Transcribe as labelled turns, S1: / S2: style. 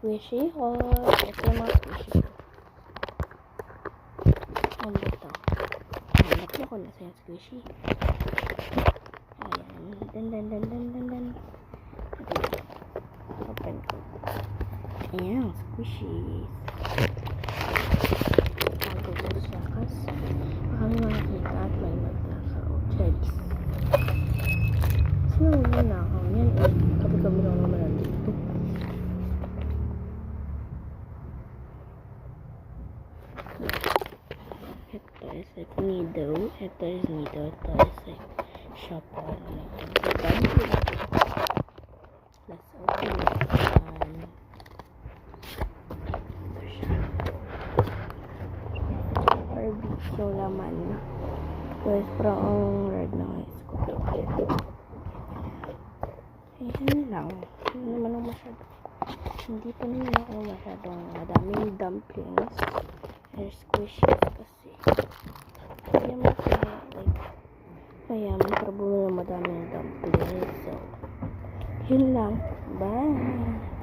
S1: squishy hot. Ito yung mga squishy ko. Ang bito. Hanap na ko na sa squishy. Ayan. Dan. Open ko. Ayan, squishies. Bago ko siya kasi baka may makakita at may magnakaw. Charis. Sino may magnakaw? Yan eh. Kami lang naman nandito. Ito is like needle. Ito is needle. Ito is like shopper. Let's open this one. Ito siya. Barbie yung laman. Guys, parang ang red na guys ko. Ayan lang. Hindi naman ako masyado. Hindi pa naman ako masyadong madaming dumplings. They're squishies kasi. Kaya masaya. Like, kaya may madaming dumplings. So, yun lang. Bye!